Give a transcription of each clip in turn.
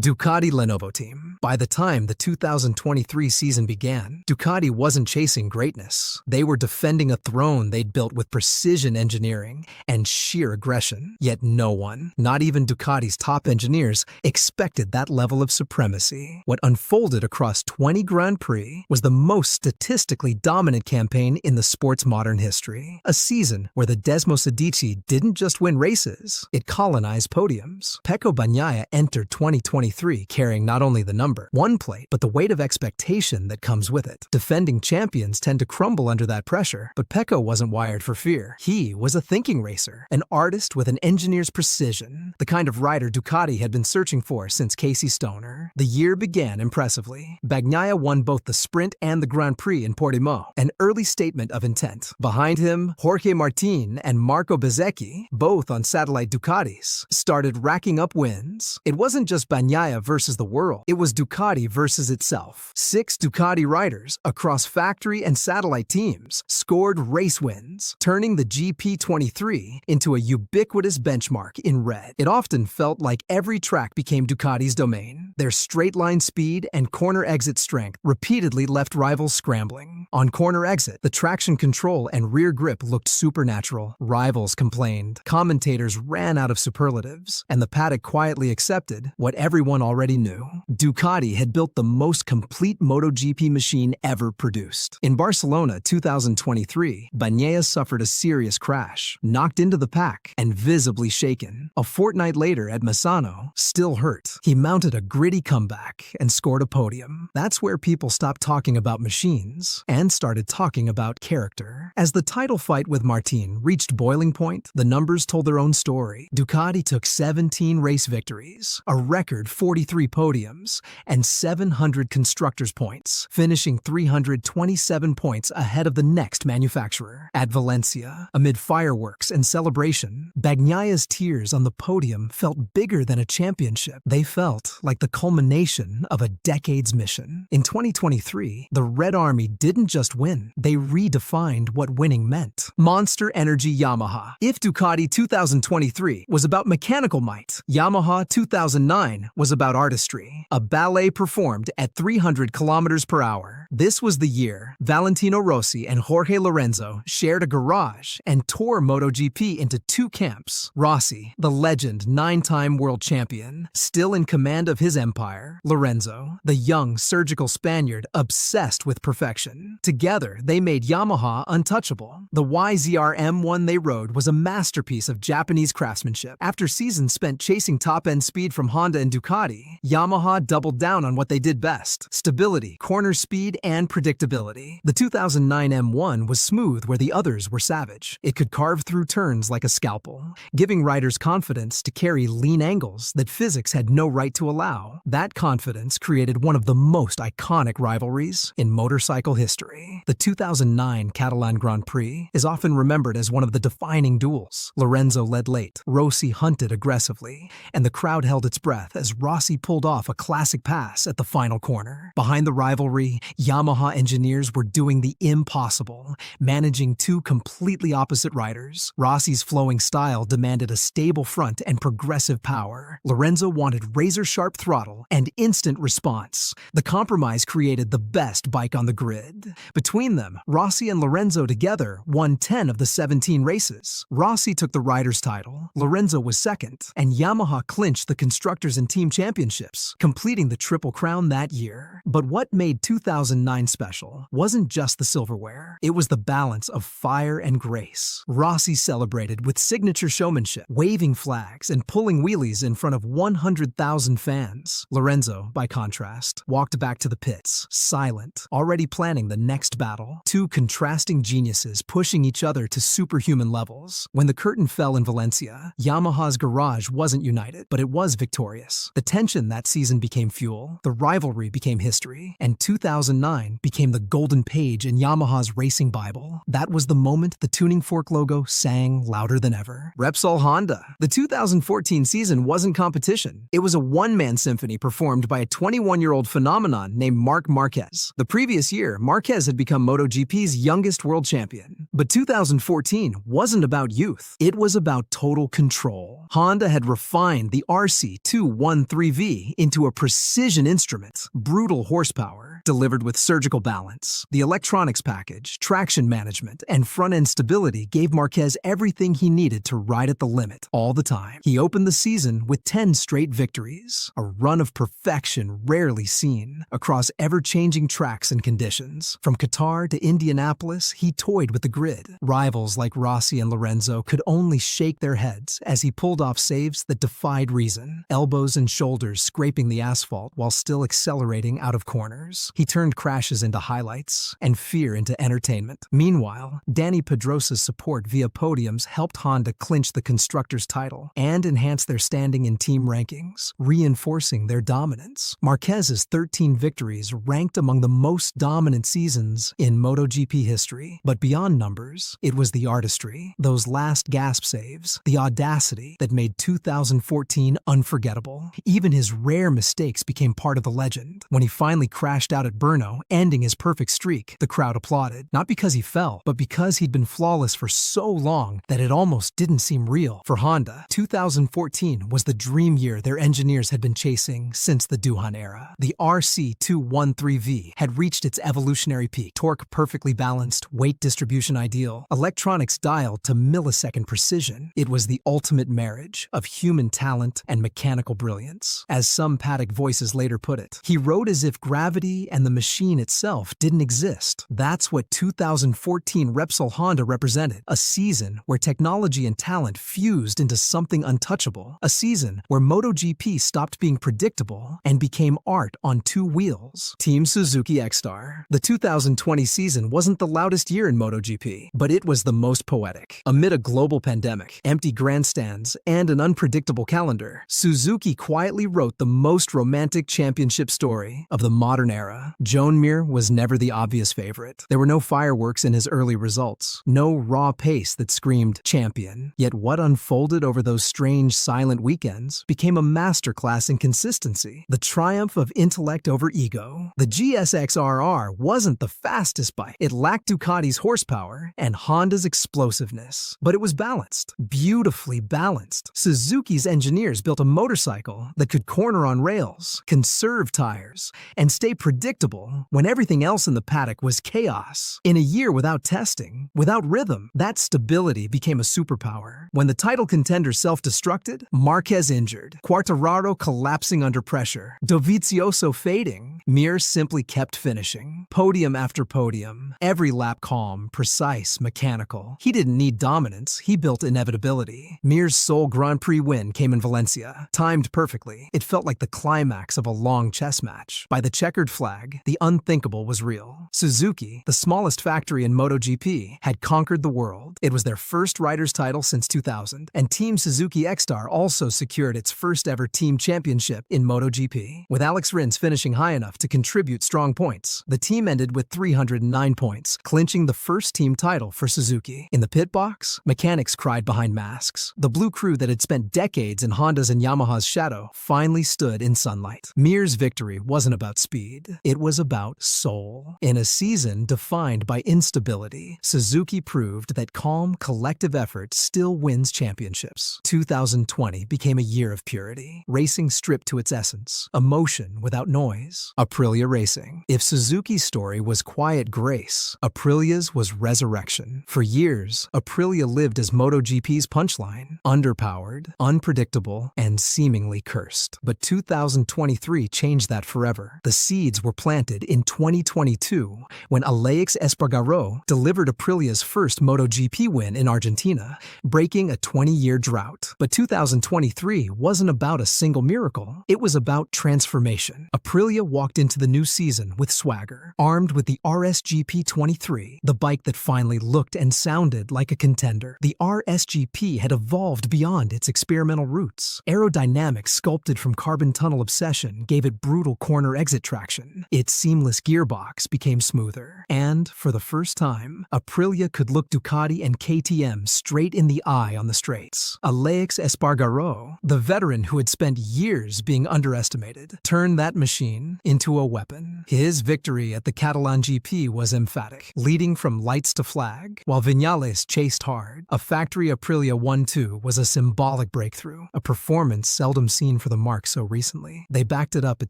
Ducati Lenovo team. By the time the 2023 season began, Ducati wasn't chasing greatness. They were defending a throne they'd built with precision engineering and sheer aggression. Yet no one, not even Ducati's top engineers, expected that level of supremacy. What unfolded across 20 Grand Prix was the most statistically dominant campaign in the sport's modern history. A season where the Desmos Adichie didn't just win races, it colonized podiums. Pecco Bagnaia entered 2023 carrying not only the number one plate, but the weight of expectation that comes with it. Defending champions tend to crumble under that pressure, but Pecco wasn't wired for fear. He was a thinking racer, an artist with an engineer's precision, the kind of rider Ducati had been searching for since Casey Stoner. The year began impressively. Bagnaia won both the sprint and the Grand Prix in Portimao, an early statement of intent. Behind him, Jorge Martin and Marco Bezzecchi, both on satellite Ducatis, started racking up wins. It wasn't just Bagnaia versus the world. It was Ducati versus itself. 6 Ducati riders across factory and satellite teams scored race wins, turning the GP23 into a ubiquitous benchmark in red. It often felt like every track became Ducati's domain. Their straight-line speed and corner exit strength repeatedly left rivals scrambling. On corner exit, the traction control and rear grip looked supernatural. Rivals complained, commentators ran out of superlatives, and the paddock quietly accepted what everyone already knew. Ducati had built the most complete MotoGP machine ever produced. In Barcelona 2023, Bagnaia suffered a serious crash, knocked into the pack, and visibly shaken. A fortnight later at Misano, still hurt, he mounted a gritty comeback and scored a podium. That's where people stopped talking about machines and started talking about character. As the title fight with Martin reached boiling point, the numbers told their own story. Ducati took 17 race victories, a record 43 podiums, and 700 constructors' points, finishing 327 points ahead of the next manufacturer. At Valencia, amid fireworks and celebration, Bagnaia's tears on the podium felt bigger than a championship. They felt like the culmination of a decade's mission. In 2023, the Red Army didn't just win, they redefined what winning meant. Monster Energy Yamaha. If Ducati 2023 was about mechanical might, Yamaha 2009 was about artistry. A ballet performed at 300 kilometers per hour. This was the year Valentino Rossi and Jorge Lorenzo shared a garage and tore MotoGP into 2 camps. Rossi, the legend 9-time world champion, still in command of his empire. Lorenzo, the young surgical Spaniard obsessed with perfection. Together, they made Yamaha untouchable. The YZR M1 they rode was a masterpiece of Japanese craftsmanship. After seasons spent chasing top-end speed from Honda and Ducati, Yamaha doubled down on what they did best: stability, corner speed, and predictability. The 2009 M1 was smooth where the others were savage. It could carve through turns like a scalpel, giving riders confidence to carry lean angles that physics had no right to allow. That confidence created one of the most iconic rivalries in motorcycle history. The 2009 Catalan Grand Prix is often remembered as one of the defining duels. Lorenzo led late, Rossi hunted aggressively, and the crowd held its breath as Rossi pulled off a classic pass at the final corner. Behind the rivalry, Yamaha engineers were doing the impossible, managing 2 completely opposite riders. Rossi's flowing style demanded a stable front and progressive power. Lorenzo wanted razor-sharp throttle and instant response. The compromise created the best bike on the grid. Between them, Rossi and Lorenzo together won 10 of the 17 races. Rossi took the riders' title, Lorenzo was second, and Yamaha clinched the constructors and team championships, completing the Triple Crown that year. But what made 2009 special wasn't just the silverware. It was the balance of fire and grace. Rossi celebrated with signature showmanship, waving flags and pulling wheelies in front of 100,000 fans. Lorenzo, by contrast, walked back to the pits, silent, already planning the next battle. 2 contrasting geniuses pushing each other to superhuman levels. When the curtain fell in Valencia, Yamaha's garage wasn't united, but it was victorious. The tension that season became fuel, the rivalry became history, and 2009 2009 became the golden page in Yamaha's racing Bible. That was the moment the tuning fork logo sang louder than ever. Repsol Honda. The 2014 season wasn't competition. It was a one-man symphony performed by a 21-year-old phenomenon named Marquez. The previous year, Marquez had become MotoGP's youngest world champion. But 2014 wasn't about youth. It was about total control. Honda had refined the RC213V into a precision instrument, brutal horsepower, delivered with surgical balance. The electronics package, traction management, and front-end stability gave Marquez everything he needed to ride at the limit all the time. He opened the season with 10 straight victories, a run of perfection rarely seen, across ever-changing tracks and conditions. From Qatar to Indianapolis, he toyed with the grid. Rivals like Rossi and Lorenzo could only shake their heads as he pulled off saves that defied reason, elbows and shoulders scraping the asphalt while still accelerating out of corners. He turned crashes into highlights and fear into entertainment. Meanwhile, Danny Pedrosa's support via podiums helped Honda clinch the constructors' title and enhance their standing in team rankings, reinforcing their dominance. Marquez's 13 victories ranked among the most dominant seasons in MotoGP history. But beyond numbers, it was the artistry, those last gasp saves, the audacity that made 2014 unforgettable. Even his rare mistakes became part of the legend. When he finally crashed out at Brno, ending his perfect streak, the crowd applauded, not because he fell, but because he'd been flawless for so long that it almost didn't seem real. For Honda, 2014 was the dream year their engineers had been chasing since the Duhan era. The RC213V had reached its evolutionary peak, torque perfectly balanced, weight distribution ideal, electronics dialed to millisecond precision. It was the ultimate marriage of human talent and mechanical brilliance. As some Paddock voices later put it, he rode as if gravity and the machine itself didn't exist. That's what 2014 Repsol Honda represented, a season where technology and talent fused into something untouchable, a season where MotoGP stopped being predictable and became art on two wheels. Team Suzuki X-Star. The 2020 season wasn't the loudest year in MotoGP, but it was the most poetic. Amid a global pandemic, empty grandstands, and an unpredictable calendar, Suzuki quietly wrote the most romantic championship story of the modern era. Joan Mir was never the obvious favorite. There were no fireworks in his early results, no raw pace that screamed champion. Yet what unfolded over those strange silent weekends became a masterclass in consistency, the triumph of intellect over ego. The GSX-RR wasn't the fastest bike. It lacked Ducati's horsepower and Honda's explosiveness, but it was balanced, beautifully balanced. Suzuki's engineers built a motorcycle that could corner on rails, conserve tires, and stay predictable when everything else in the paddock was chaos. In a year without testing, without rhythm, that stability became a superpower. When the title contender self-destructed, Marquez injured, Quartararo collapsing under pressure, Dovizioso fading, Mir simply kept finishing. Podium after podium, every lap calm, precise, mechanical. He didn't need dominance, he built inevitability. Mir's sole Grand Prix win came in Valencia, timed perfectly. It felt like the climax of a long chess match. By the checkered flag, the unthinkable was real. Suzuki, the smallest factory in MotoGP, had conquered the world. It was their first riders' title since 2000, and Team Suzuki X-Star also secured its first ever team championship in MotoGP. With Alex Rins finishing high enough to contribute strong points, the team ended with 309 points, clinching the first team title for Suzuki. In the pit box, mechanics cried behind masks. The blue crew that had spent decades in Honda's and Yamaha's shadow finally stood in sunlight. Mir's victory wasn't about speed, it was about soul. In a season defined by instability, Suzuki proved that calm, collective effort still wins championships. 2020 became a year of purity, racing stripped to its essence, emotion without noise. Aprilia Racing. If Suzuki's story was quiet grace, Aprilia's was resurrection. For years, Aprilia lived as MotoGP's punchline, underpowered, unpredictable, and seemingly cursed. But 2023 changed that forever. The seeds were planted in 2022 when Alex Espargaro delivered Aprilia's first MotoGP win in Argentina, breaking a 20-year drought. But 2023 wasn't about a single miracle. It was about transformation. Aprilia walked walked into the new season with swagger, armed with the RSGP 23, the bike that finally looked and sounded like a contender. The RSGP had evolved beyond its experimental roots. Aerodynamics sculpted from carbon tunnel obsession gave it brutal corner exit traction. Its seamless gearbox became smoother. And, for the first time, Aprilia could look Ducati and KTM straight in the eye on the straights. Alex Espargaro, the veteran who had spent years being underestimated, turned that machine into a weapon. His victory at the Catalan GP was emphatic, leading from lights to flag, while Viñales chased hard. A factory Aprilia 1-2 was a symbolic breakthrough, a performance seldom seen for the marque so recently. They backed it up at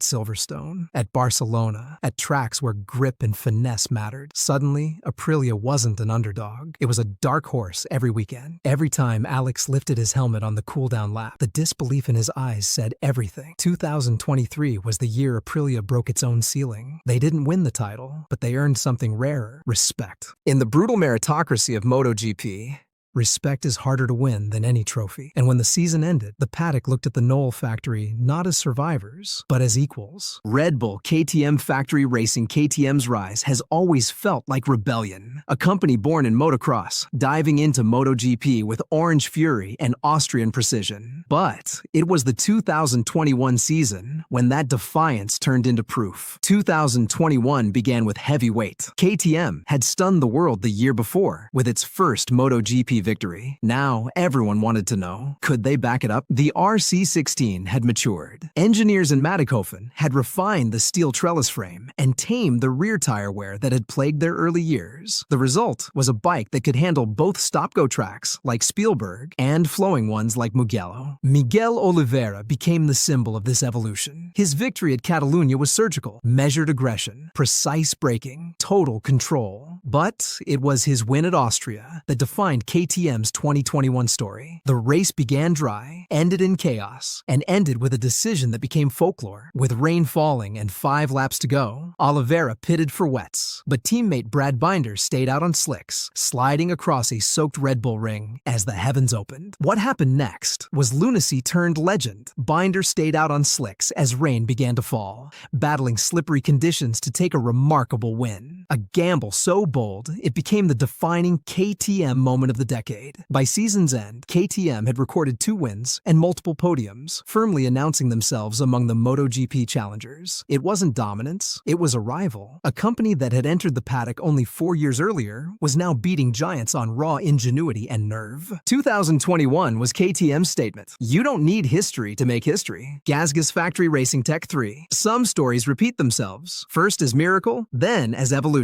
Silverstone, at Barcelona, at tracks where grip and finesse mattered. Suddenly, Aprilia wasn't an underdog. It was a dark horse every weekend. Every time Alex lifted his helmet on the cool-down lap, the disbelief in his eyes said everything. 2023 was the year Aprilia broke its own ceiling. They didn't win the title, but they earned something rarer: respect. In the brutal meritocracy of MotoGP, respect is harder to win than any trophy. And when the season ended, the paddock looked at the Knoll factory not as survivors, but as equals. Red Bull KTM factory racing KTM's rise has always felt like rebellion. A company born in motocross, diving into MotoGP with orange fury and Austrian precision. But it was the 2021 season when that defiance turned into proof. 2021 began with heavyweight. KTM had stunned the world the year before with its first MotoGP victory. Now, everyone wanted to know, could they back it up? The RC16 had matured. Engineers in Mattighofen had refined the steel trellis frame and tamed the rear tire wear that had plagued their early years. The result was a bike that could handle both stop-go tracks like Spielberg and flowing ones like Mugello. Miguel Oliveira became the symbol of this evolution. His victory at Catalunya was surgical, measured aggression, precise braking, total control. But it was his win at Austria that defined KTM's 2021 story. The race began dry, ended in chaos, and ended with a decision that became folklore. With rain falling and 5 laps to go, Oliveira pitted for wets, but teammate Brad Binder stayed out on slicks, sliding across a soaked Red Bull ring as the heavens opened. What happened next was lunacy turned legend. Binder stayed out on slicks as rain began to fall, battling slippery conditions to take a remarkable win. A gamble so bold, it became the defining KTM moment of the decade. By season's end, KTM had recorded 2 wins and multiple podiums, firmly announcing themselves among the MotoGP challengers. It wasn't dominance, it was arrival. A company that had entered the paddock only 4 years earlier was now beating giants on raw ingenuity and nerve. 2021 was KTM's statement: you don't need history to make history. Gasgas Factory Racing Tech 3. Some stories repeat themselves, first as miracle, then as evolution.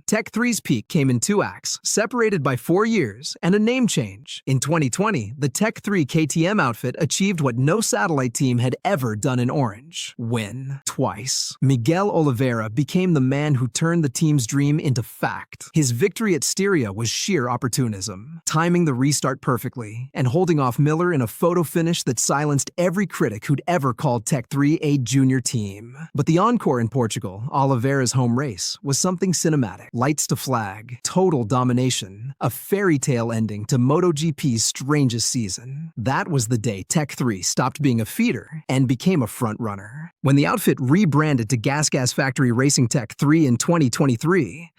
Tech 3's peak came in 2 acts, separated by 4 years, and a name change. In 2020, the Tech 3 KTM outfit achieved what no satellite team had ever done in orange: win twice. Miguel Oliveira became the man who turned the team's dream into fact. His victory at Styria was sheer opportunism, timing the restart perfectly and holding off Miller in a photo finish that silenced every critic who'd ever called Tech 3 a junior team. But the encore in Portugal, Oliveira's home race, was something cinematic. Lights to flag, total domination, a fairy tale ending to MotoGP's strangest season. That was the day Tech 3 stopped being a feeder and became a front-runner. When the outfit rebranded to Gasgas Factory Racing Tech 3 in 2023,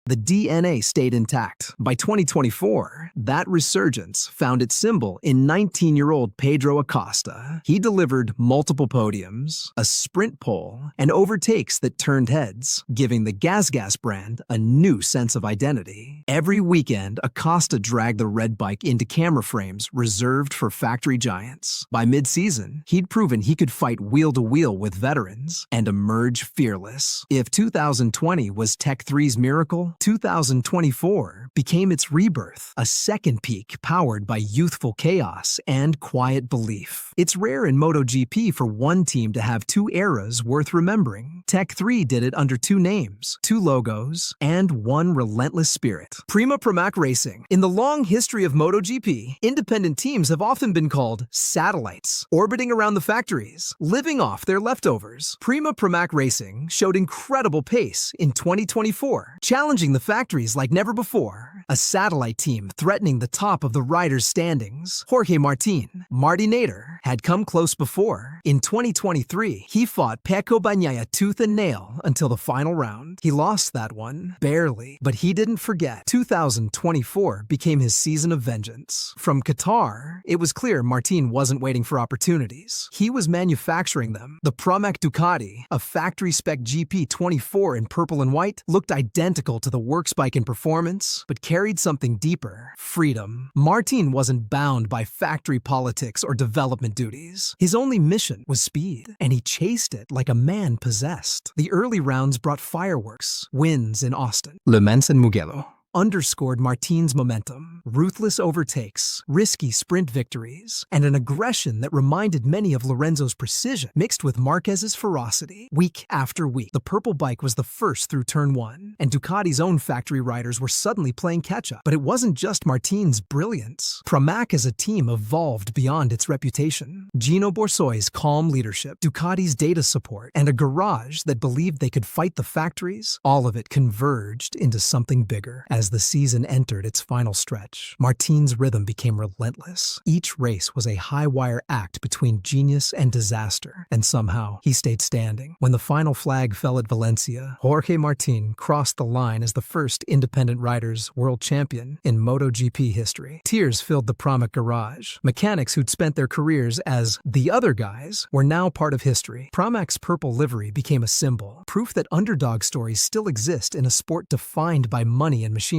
the DNA stayed intact. By 2024, that resurgence found its symbol in 19-year-old Pedro Acosta. He delivered multiple podiums, a sprint pole, and overtakes that turned heads, giving the Gasgas brand a new sense of identity. Every weekend, Acosta dragged the red bike into camera frames reserved for factory giants. By mid-season, he'd proven he could fight wheel-to-wheel with veterans and emerge fearless. If 2020 was Tech 3's miracle, 2024 became its rebirth, a second peak powered by youthful chaos and quiet belief. It's rare in MotoGP for one team to have 2 eras worth remembering. Tech 3 did it under 2 names, 2 logos, and 1 relentless spirit. Pramac Racing. In the long history of MotoGP, independent teams have often been called satellites, orbiting around the factories, living off their leftovers. Pramac Racing showed incredible pace in 2024, challenging the factories like never before. A satellite team threatening the top of the riders' standings. Jorge Martin Nader, had come close before. In 2023, he fought Pecco Bagnaia tooth tooth and nail until the final round. He lost that one, barely, but he didn't forget. 2024 became his season of vengeance. From Qatar, it was clear Martin wasn't waiting for opportunities. He was manufacturing them. The Pramac Ducati, a factory-spec GP24 in purple and white, looked identical to the works bike in performance, but carried something deeper: freedom. Martin wasn't bound by factory politics or development duties. His only mission was speed, and he chased it like a man possessed. The early rounds brought fireworks, wins in Austin, Le Mans and Mugello underscored Martin's momentum, ruthless overtakes, risky sprint victories, and an aggression that reminded many of Lorenzo's precision, mixed with Marquez's ferocity. Week after week, the purple bike was the first through turn one, and Ducati's own factory riders were suddenly playing catch-up. But it wasn't just Martin's brilliance. Pramac as a team evolved beyond its reputation. Gino Borsoi's calm leadership, Ducati's data support, and a garage that believed they could fight the factories, all of it converged into something bigger. As the season entered its final stretch, Martin's rhythm became relentless. Each race was a high-wire act between genius and disaster, and somehow he stayed standing. When the final flag fell at Valencia, Jorge Martin crossed the line as the first independent riders' world champion in MotoGP history. Tears filled the Pramac garage. Mechanics who'd spent their careers as the other guys were now part of history. Pramac's purple livery became a symbol, proof that underdog stories still exist in a sport defined by money and machinery.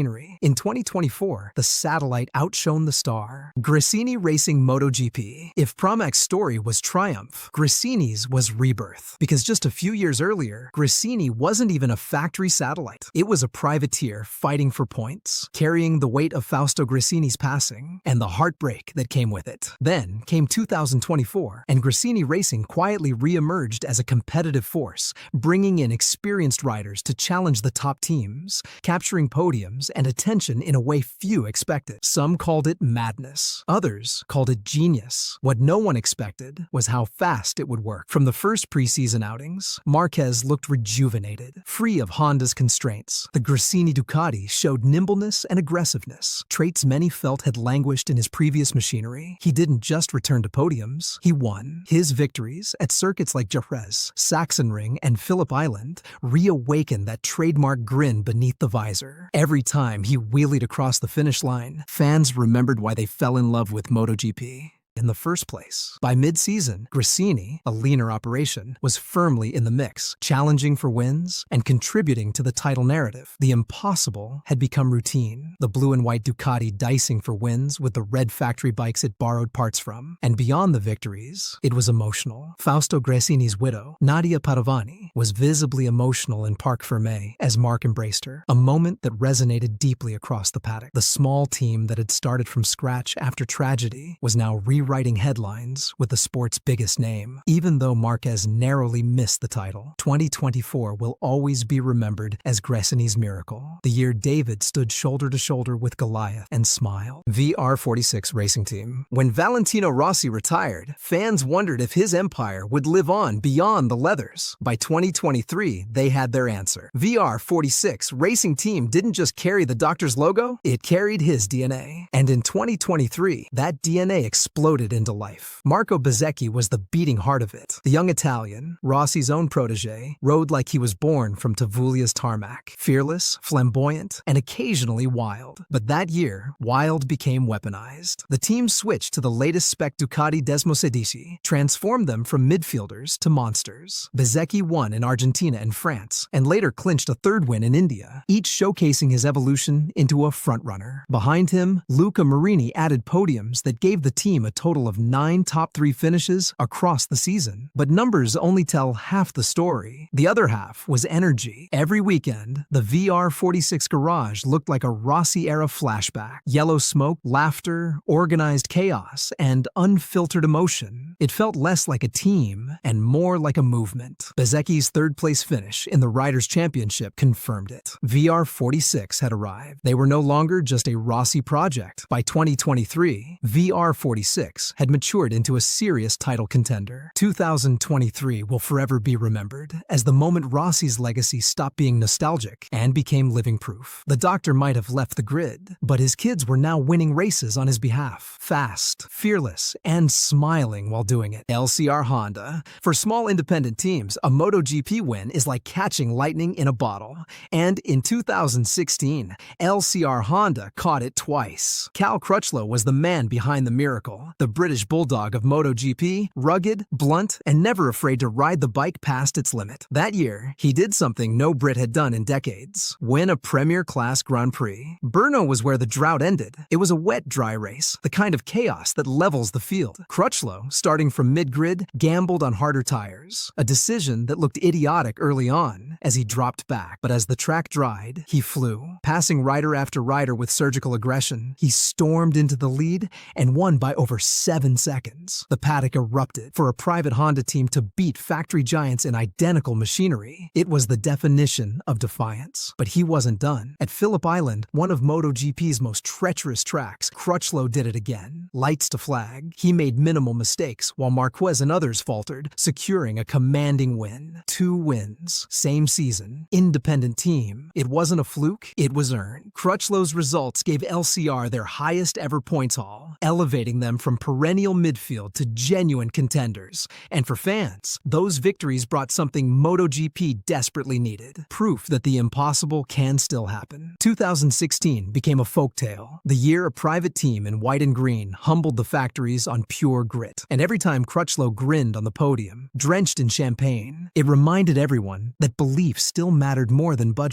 In 2024, the satellite outshone the star. Gresini racing MotoGP. If Pramac's story was triumph, Gresini's was rebirth. Because just a few years earlier, Gresini wasn't even a factory satellite. It was a privateer fighting for points, carrying the weight of Fausto Gresini's passing, and the heartbreak that came with it. Then came 2024, and Gresini Racing quietly re-emerged as a competitive force, bringing in experienced riders to challenge the top teams, capturing podiums and attention in a way few expected. Some called it madness. Others called it genius. What no one expected was how fast it would work. From the first preseason outings, Marquez looked rejuvenated, free of Honda's constraints. The Gresini Ducati showed nimbleness and aggressiveness, traits many felt had languished in his previous machinery. He didn't just return to podiums, he won. His victories at circuits like Jerez, Sachsenring, and Phillip Island reawakened that trademark grin beneath the visor. Every time he wheelied across the finish line, fans remembered why they fell in love with MotoGP in the first place. By mid-season, Gresini, a leaner operation, was firmly in the mix, challenging for wins and contributing to the title narrative. The impossible had become routine, the blue and white Ducati dicing for wins with the red factory bikes it borrowed parts from. And beyond the victories, it was emotional. Fausto Gresini's widow, Nadia Padovani, was visibly emotional in Parc Fermé as Marc embraced her, a moment that resonated deeply across the paddock. The small team that had started from scratch after tragedy was now rewriting headlines with the sport's biggest name. Even though Marquez narrowly missed the title, 2024 will always be remembered as Gresini's miracle, the year David stood shoulder to shoulder with Goliath and smiled. VR46 Racing Team. When Valentino Rossi retired, fans wondered if his empire would live on beyond the leathers. By 2023, they had their answer. VR46 Racing Team didn't just carry the doctor's logo, it carried his DNA. And in 2023, that DNA exploded into life. Marco Bezzecchi was the beating heart of it. The young Italian, Rossi's own protege, rode like he was born from Tavulia's tarmac. Fearless, flamboyant, and occasionally wild. But that year, wild became weaponized. The team switched to the latest spec Ducati Desmosedici, transformed them from midfielders to monsters. Bezzecchi won in Argentina and France, and later clinched a third win in India, each showcasing his evolution into a frontrunner. Behind him, Luca Marini added podiums that gave the team a total of 9 top 3 finishes across the season. But numbers only tell half the story. The other half was energy. Every weekend, the VR46 garage looked like a Rossi-era flashback. Yellow smoke, laughter, organized chaos, and unfiltered emotion. It felt less like a team and more like a movement. Bezzecchi's third-place finish in the Riders' Championship confirmed it. VR46 had arrived. They were no longer just a Rossi project. By 2023, VR46 had matured into a serious title contender. 2023 will forever be remembered as the moment Rossi's legacy stopped being nostalgic and became living proof. The doctor might have left the grid, but his kids were now winning races on his behalf. Fast, fearless, and smiling while doing it. LCR Honda. For small independent teams, a MotoGP MotoGP win is like catching lightning in a bottle. And in 2016, LCR Honda caught it twice. Cal Crutchlow was the man behind the miracle, the British bulldog of MotoGP, rugged, blunt, and never afraid to ride the bike past its limit. That year, he did something no Brit had done in decades: win a Premier-class Grand Prix. Brno was where the drought ended. It was a wet-dry race, the kind of chaos that levels the field. Crutchlow, starting from mid-grid, gambled on harder tires, a decision that looked idiotic early on as he dropped back. But as the track dried, he flew. Passing rider after rider with surgical aggression, he stormed into the lead and won by over 7 seconds. The paddock erupted for a private Honda team to beat factory giants in identical machinery. It was the definition of defiance. But he wasn't done. At Phillip Island, one of MotoGP's most treacherous tracks, Crutchlow did it again. Lights to flag, he made minimal mistakes while Marquez and others faltered, securing a commanding win. 2 wins, same season, independent team. It wasn't a fluke, it was earned. Crutchlow's results gave LCR their highest ever points haul, elevating them from perennial midfield to genuine contenders. And for fans, those victories brought something MotoGP desperately needed: proof that the impossible can still happen. 2016 became a folktale, the year a private team in white and green humbled the factories on pure grit. And every time Crutchlow grinned on the podium, drenched in champagne, it reminded everyone that belief still mattered more than budget.